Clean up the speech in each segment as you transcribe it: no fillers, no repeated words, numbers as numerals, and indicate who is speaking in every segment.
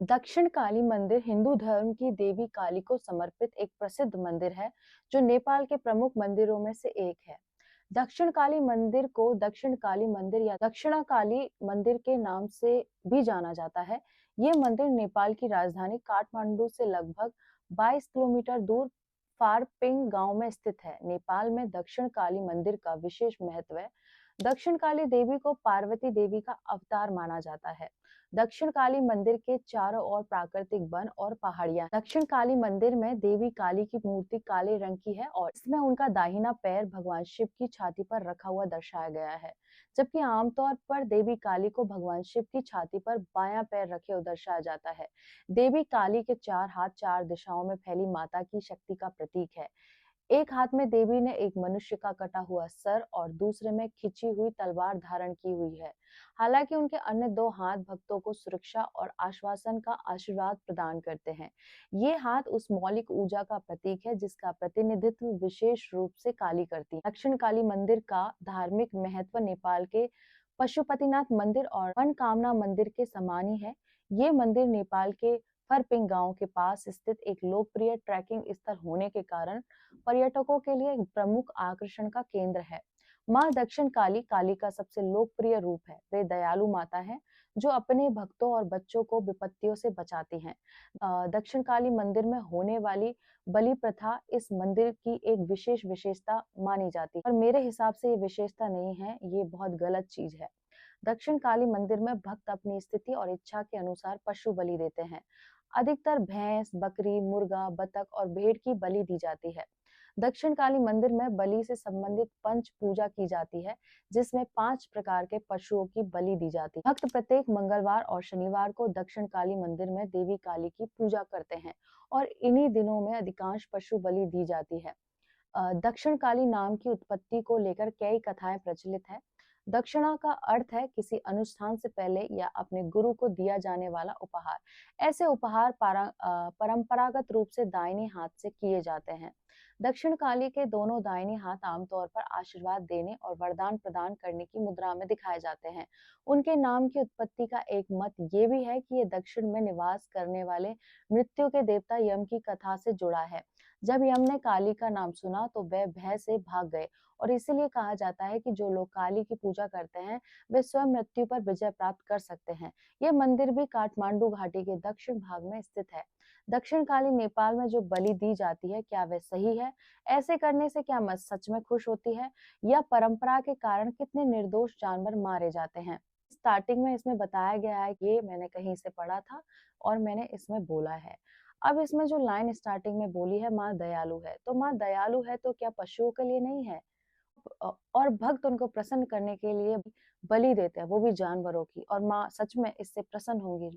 Speaker 1: दक्षिण काली मंदिर हिंदू धर्म की देवी काली को समर्पित एक प्रसिद्ध मंदिर है, जो नेपाल के प्रमुख मंदिरों में से एक है। दक्षिण काली मंदिर को दक्षिण काली मंदिर या दक्षिणा काली मंदिर के नाम से भी जाना जाता है। ये मंदिर नेपाल की राजधानी काठमांडू से लगभग 22 किलोमीटर दूर फारपिंग गांव में स्थित है। नेपाल में दक्षिण काली मंदिर का विशेष महत्व है। दक्षिण काली देवी को पार्वती देवी का अवतार माना जाता है। दक्षिण काली मंदिर के चारों ओर प्राकृतिक वन और पहाड़ियां। दक्षिण काली मंदिर में देवी काली की मूर्ति काले रंग की है और इसमें उनका दाहिना पैर भगवान शिव की छाती पर रखा हुआ दर्शाया गया है, जबकि आमतौर पर देवी काली को भगवान शिव की छाती पर बायां पैर रखे हुए दर्शाया जाता है। देवी काली के चार हाथ चार दिशाओं में फैली माता की शक्ति का प्रतीक है। एक हाथ में देवी ने एक मनुष्य का कटा हुआ सर और दूसरे में खिंची हुई तलवार धारण की हुई है। हालांकि उनके अन्य दो हाथ भक्तों को सुरक्षा और आश्वासन का आशीर्वाद प्रदान करते हैं। ये हाथ उस मौलिक ऊर्जा का प्रतीक है जिसका प्रतिनिधित्व विशेष रूप से काली करती है। दक्षिण काली मंदिर का धार्मिक महत्व नेपाल के पशुपतिनाथ मंदिर और मनकामना मंदिर के समान ही है। ये मंदिर नेपाल के फरपिंग गांव के पास स्थित एक लोकप्रिय ट्रैकिंग स्थल होने के कारण पर्यटकों के लिए एक प्रमुख आकर्षण का केंद्र है। माँ दक्षिण काली काली का सबसे लोकप्रिय रूप है। वे दयालु माता है जो अपने भक्तों और बच्चों को विपत्तियों से बचाती हैं। दक्षिण काली मंदिर में होने वाली बलि प्रथा इस मंदिर की एक विशेष विशेषता मानी जाती है, और मेरे हिसाब से ये विशेषता नहीं है, ये बहुत गलत चीज है। दक्षिण काली मंदिर में भक्त अपनी स्थिति और इच्छा के अनुसार पशु बलि देते हैं। अधिकतर भैंस, बकरी, मुर्गा, बतख और भेड़ की बलि दी जाती है। दक्षिण काली मंदिर में बलि से संबंधित पंच पूजा की जाती है, जिसमें 5 प्रकार के पशुओं की बलि दी जाती है। भक्त प्रत्येक मंगलवार और शनिवार को दक्षिण काली मंदिर में देवी काली की पूजा करते हैं और इन्हीं दिनों में अधिकांश पशु बलि दी जाती है। दक्षिण काली नाम की उत्पत्ति को लेकर कई कथाएं प्रचलित है। दक्षिणा का अर्थ है किसी अनुष्ठान से पहले या अपने गुरु को दिया जाने वाला उपहार। ऐसे उपहार परंपरागत रूप से दाहिने हाथ से किए जाते हैं। दक्षिण काली के दोनों दाहिने हाथ आमतौर पर आशीर्वाद देने और वरदान प्रदान करने की मुद्रा में दिखाए जाते हैं। उनके नाम की उत्पत्ति का एक मत ये भी है कि ये दक्षिण में निवास करने वाले मृत्यु के देवता यम की कथा से जुड़ा है। जब यम ने काली का नाम सुना तो वह भय से भाग गए, और इसीलिए कहा जाता है कि जो लोग काली की पूजा करते हैं वे स्वयं मृत्यु पर विजय प्राप्त कर सकते हैं। यह मंदिर भी काठमांडू घाटी के दक्षिण भाग में स्थित है। दक्षिण काली नेपाल में जो बलि दी जाती है, क्या वह सही है? ऐसे करने से क्या मैं सच में खुश होती है, या परंपरा के कारण कितने निर्दोष जानवर मारे जाते हैं? स्टार्टिंग में इसमें बताया गया है, ये मैंने कहीं से पढ़ा था और मैंने इसमें बोला है। अब इसमें जो लाइन स्टार्टिंग में बोली है, माँ दयालु है, तो माँ दयालु है तो क्या पशुओं के लिए नहीं है? और भक्त उनको प्रसन्न करने के लिए बलि देते हैं, वो भी जानवरों की, और माँ सच में इससे प्रसन्न होंगी।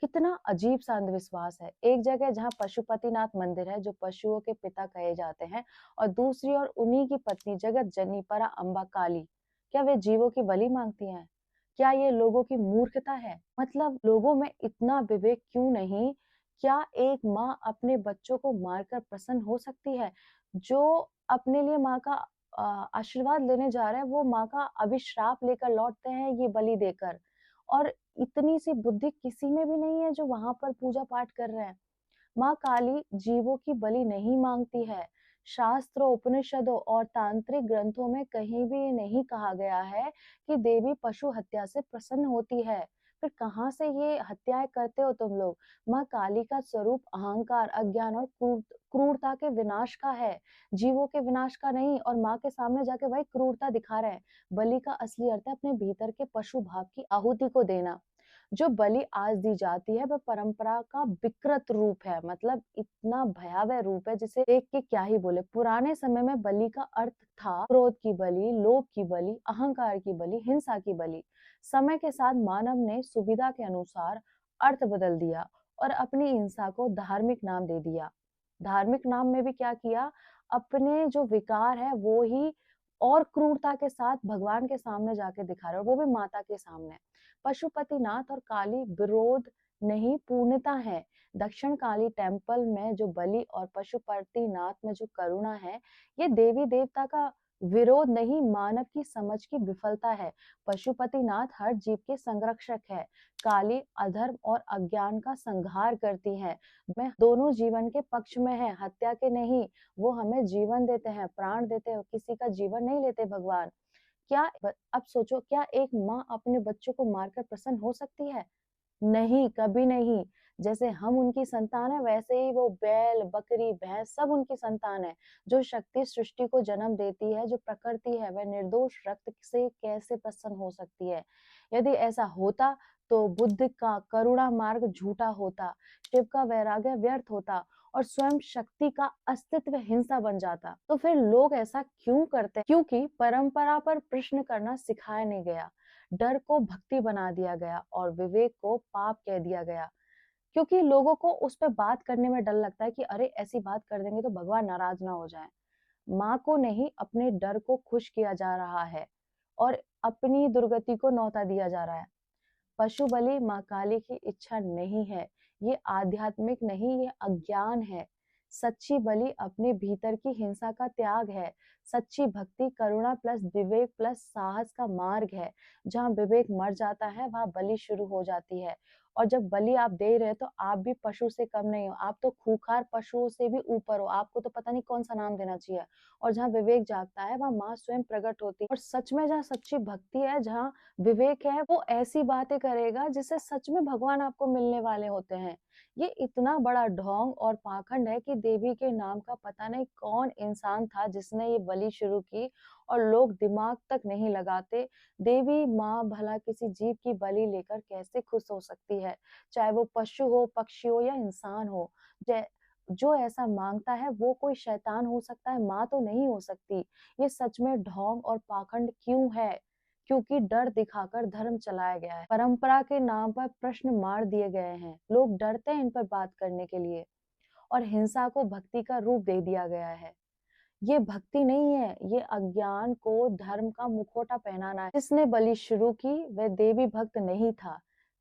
Speaker 1: कितना अजीब सा अंधविश्वास है। एक जगह जहाँ पशुपतिनाथ मंदिर है जो पशुओं के पिता कहे जाते हैं, और दूसरी ओर उन्हीं की पत्नी जगत जननी परा अम्बा काली, क्या वे जीवों की बलि मांगती हैं? क्या ये लोगों की मूर्खता है? मतलब लोगों में इतना विवेक क्यों नहीं? क्या एक माँ अपने बच्चों को मारकर प्रसन्न हो सकती है? जो अपने लिए माँ का आशीर्वाद लेने जा रहे हैं, वो माँ का अभिश्राप लेकर लौटते हैं ये बलि देकर। और इतनी सी बुद्धि किसी में भी नहीं है जो वहां पर पूजा पाठ कर रहे हैं। माँ काली जीवों की बलि नहीं मांगती है। शास्त्रों, उपनिषदों और तांत्रिक ग्रंथों में कहीं भी ये नहीं कहा गया है कि देवी पशु हत्या से प्रसन्न होती है। फिर कहाँ से ये हत्याएं करते हो तुम लोग? माँ काली का स्वरूप अहंकार, अज्ञान और क्रूरता के विनाश का है, जीवों के विनाश का नहीं। और माँ के सामने जाके वही क्रूरता दिखा रहे हैं। बलि का असली अर्थ है अपने भीतर के पशु भाव की आहुति को देना। जो बलि आज दी जाती है वह परंपरा का विकृत रूप है, मतलब इतना भयावह रूप है जिसे देख के क्या ही बोले। पुराने समय में बलि का अर्थ था क्रोध की बलि, लोभ की बलि, अहंकार की बलि, हिंसा की बलि। समय के साथ मानव ने सुविधा के अनुसार अर्थ बदल दिया और अपनी हिंसा को धार्मिक नाम दे दिया। धार्मिक नाम में भी क्या किया, अपने जो विकार है वो ही और क्रूरता के साथ भगवान के सामने जाके दिखा रहे, और वो भी माता के सामने। पशुपतिनाथ और काली विरोध नहीं, पूर्णता है। दक्षिण काली टेम्पल में जो बलि और पशुपतिनाथ में जो करुणा है, ये देवी देवता का विरोध नहीं, मानव की समझ की विफलता है। पशुपतिनाथ हर जीव के संरक्षक है। काली अधर्म और अज्ञान का संहार करती है। मैं दोनों जीवन के पक्ष में है, हत्या के नहीं। वो हमें जीवन देते हैं, प्राण देते हैं, किसी का जीवन नहीं लेते भगवान। अब सोचो, क्या एक माँ अपने बच्चों को मारकर प्रसन्न हो सकती है? नहीं, कभी नहीं। जैसे हम उनकी संतान है, वैसे ही वो बैल, बकरी, भैंस सब उनकी संतान है। जो शक्ति सृष्टि को जन्म देती है, जो प्रकृति है, वह निर्दोष रक्त से कैसे प्रसन्न हो सकती है? यदि ऐसा होता तो बुद्ध का करुणा मार्ग झूठा होता, शिव का वैराग्य व्यर्थ होता और स्वयं शक्ति का अस्तित्व हिंसा बन जाता। तो फिर लोग ऐसा क्यों करते हैं? क्योंकि परंपरा पर प्रश्न करना सिखाया नहीं गया। डर को भक्ति बना दिया गया और विवेक को पाप कह दिया गया। क्योंकि लोगों को उस पे बात करने में डर लगता है कि अरे ऐसी बात कर देंगे तो भगवान नाराज ना हो जाए। माँ को नहीं, अपने डर को खुश किया जा रहा है और अपनी दुर्गति को न्योता दिया जा रहा है। पशु बलि माँ काली की इच्छा नहीं है। ये आध्यात्मिक नहीं, ये अज्ञान है। सच्ची बलि अपने भीतर की हिंसा का त्याग है। सच्ची भक्ति करुणा प्लस विवेक प्लस साहस का मार्ग है। जहाँ विवेक मर जाता है, वहाँ बलि शुरू हो जाती है। और जब बलि आप दे रहे हो तो आप भी पशु से कम नहीं हो, आप तो खूंखार पशुओं से भी ऊपर हो। आपको तो पता नहीं कौन सा नाम देना चाहिए। और जहाँ विवेक जागता है, वहाँ माँ स्वयं प्रकट होती है। और सच में जहाँ सच्ची भक्ति है, जहाँ विवेक है, वो ऐसी बातें करेगा जिससे सच में भगवान आपको मिलने वाले होते हैं। ये इतना बड़ा ढोंग और पाखंड है कि देवी के नाम का पता नहीं कौन इंसान था जिसने ये बलि शुरू की और लोग दिमाग तक नहीं लगाते। देवी माँ भला किसी जीव की बलि लेकर कैसे खुश हो सकती है, चाहे वो पशु हो, पक्षी हो या इंसान हो। जो ऐसा मांगता है वो कोई शैतान हो सकता है, माँ तो नहीं हो सकती। ये सच में ढोंग और पाखंड क्यों है? क्योंकि डर दिखाकर धर्म चलाया गया है। परंपरा के नाम पर प्रश्न मार दिए गए हैं। लोग डरते हैं इन पर बात करने के लिए और हिंसा को भक्ति का रूप दे दिया गया है। ये भक्ति नहीं है, ये अज्ञान को धर्म का मुखौटा पहनाना है। जिसने बलि शुरू की वह देवी भक्त नहीं था।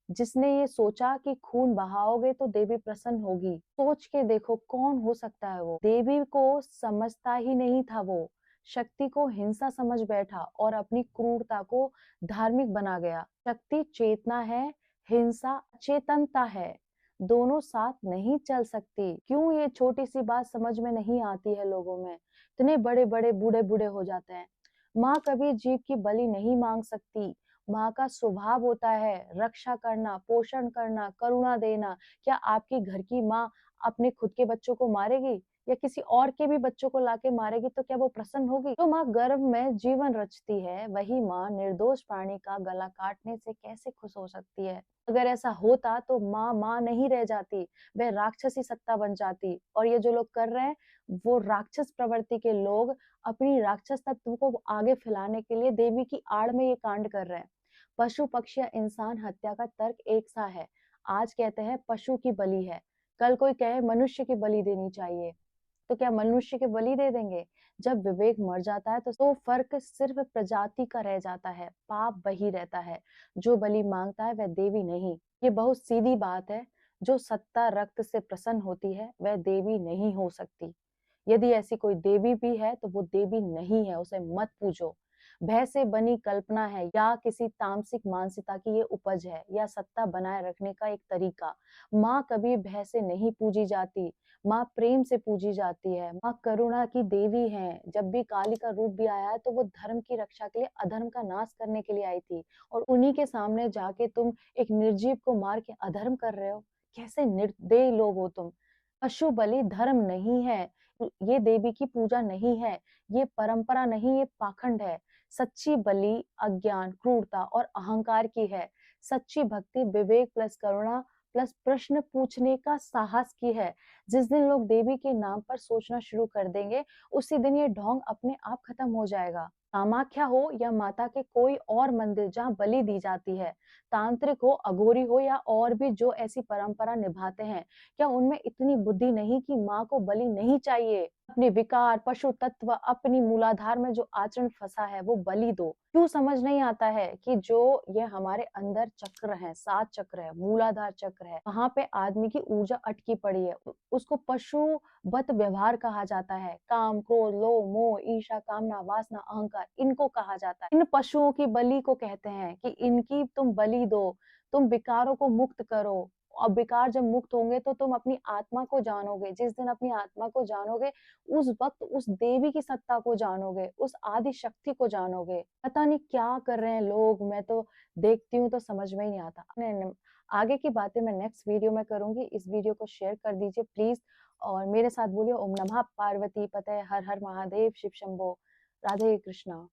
Speaker 1: जिसने ये सोचा कि खून बहाओगे तो देवी प्रसन्न होगी, सोच के देखो कौन हो सकता है वो। देवी को समझता ही नहीं था वो। शक्ति को हिंसा समझ बैठा और अपनी क्रूरता को धार्मिक बना गया। शक्ति चेतना है, हिंसा चेतनता है। दोनों साथ नहीं चल सकती। क्यों ये छोटी सी बात समझ में नहीं आती है लोगों में? इतने बड़े बड़े बूढ़े बूढ़े हो जाते हैं। माँ कभी जीव की बलि नहीं मांग सकती। माँ का स्वभाव होता है रक्षा करना, पोषण करना, करुणा देना। क्या आपकी घर की माँ अपने खुद के बच्चों को मारेगी या किसी और के भी बच्चों को लाके मारेगी तो क्या वो प्रसन्न होगी? जो माँ गर्भ में जीवन रचती है, वही माँ निर्दोष प्राणी का गला काटने से कैसे खुश हो सकती है? अगर ऐसा होता तो माँ माँ नहीं रह जाती, वह राक्षसी सत्ता बन जाती। और ये जो लोग कर रहे हैं, वो राक्षस प्रवृत्ति के लोग अपनी राक्षस तत्व को आगे फैलाने के लिए देवी की आड़ में ये कांड कर रहे हैं। पशु पक्षी या इंसान हत्या का तर्क एक सा है। आज कहते हैं पशु की बलि है, कल कोई कहे मनुष्य की बलि देनी चाहिए, तो क्या मनुष्य की बलि दे देंगे? जब विवेक मर जाता है तो फर्क सिर्फ प्रजाति का रह जाता है, पाप वही रहता है। जो बलि मांगता है वह देवी नहीं। ये बहुत सीधी बात है। जो सत्ता रक्त से प्रसन्न होती है वह देवी नहीं हो सकती। यदि ऐसी कोई देवी भी है तो वो देवी नहीं है, उसे मत पूजो। भय से बनी कल्पना है या किसी तामसिक मानसिकता की ये उपज है या सत्ता बनाए रखने का एक तरीका। माँ कभी भय से नहीं पूजी जाती, माँ प्रेम से पूजी जाती है। माँ करुणा की देवी है। जब भी काली का रूप भी आया है तो वो धर्म की रक्षा के लिए अधर्म का नाश करने के लिए आई थी। और उन्हीं के सामने जाके तुम एक निर्जीव को मार के अधर्म कर रहे हो। कैसे निर्दयी लोग हो तुम। पशु बलि धर्म नहीं है, ये देवी की पूजा नहीं है, ये परंपरा नहीं, ये पाखंड है। सच्ची बलि अज्ञान, क्रूरता और अहंकार की है। सच्ची भक्ति विवेक प्लस करुणा प्लस प्रश्न पूछने का साहस की है। जिस दिन लोग देवी के नाम पर सोचना शुरू कर देंगे, उसी दिन ये ढोंग अपने आप खत्म हो जाएगा। कामाख्या हो या माता के कोई और मंदिर जहाँ बलि दी जाती है, तांत्रिक हो, अघोरी हो या और भी जो ऐसी परंपरा निभाते हैं, क्या उनमें इतनी बुद्धि नहीं कि माँ को बलि नहीं चाहिए? अपने विकार, पशु तत्व, अपनी मूलाधार में जो आचरण फँसा है वो बलि दो। क्यों समझ नहीं आता है कि जो ये हमारे अंदर चक्र हैं, 7 चक्र है, मूलाधार चक्र है, वहाँ पे आदमी की ऊर्जा अटकी पड़ी है। उसको पशुवत व्यवहार कहा जाता है। काम, क्रोध, लोभ, मोह, ईर्ष्या, कामना, वासना, अहंकार, इनको कहा जाता है। इन पशुओं की बलि को कहते हैं कि इनकी तुम बलि दो, तुम विकारों को मुक्त करो। और विकार जब मुक्त होंगे तो तुम अपनी आत्मा को जानोगे। जिस दिन अपनी आत्मा को जानोगे, उस वक़्त उस देवी की सत्ता को जानोगे, उस आदि शक्ति को जानोगे। पता नहीं क्या कर रहे हैं लोग, मैं तो देखती हूँ तो समझ में ही नहीं आता। आगे की बातें मैं नेक्स्ट वीडियो में करूँगी। इस वीडियो को शेयर कर दीजिए प्लीज़ और मेरे साथ बोलिए ओम नमः पार्वती पतये हर हर महादेव शिव शंभो। राधे कृष्णा।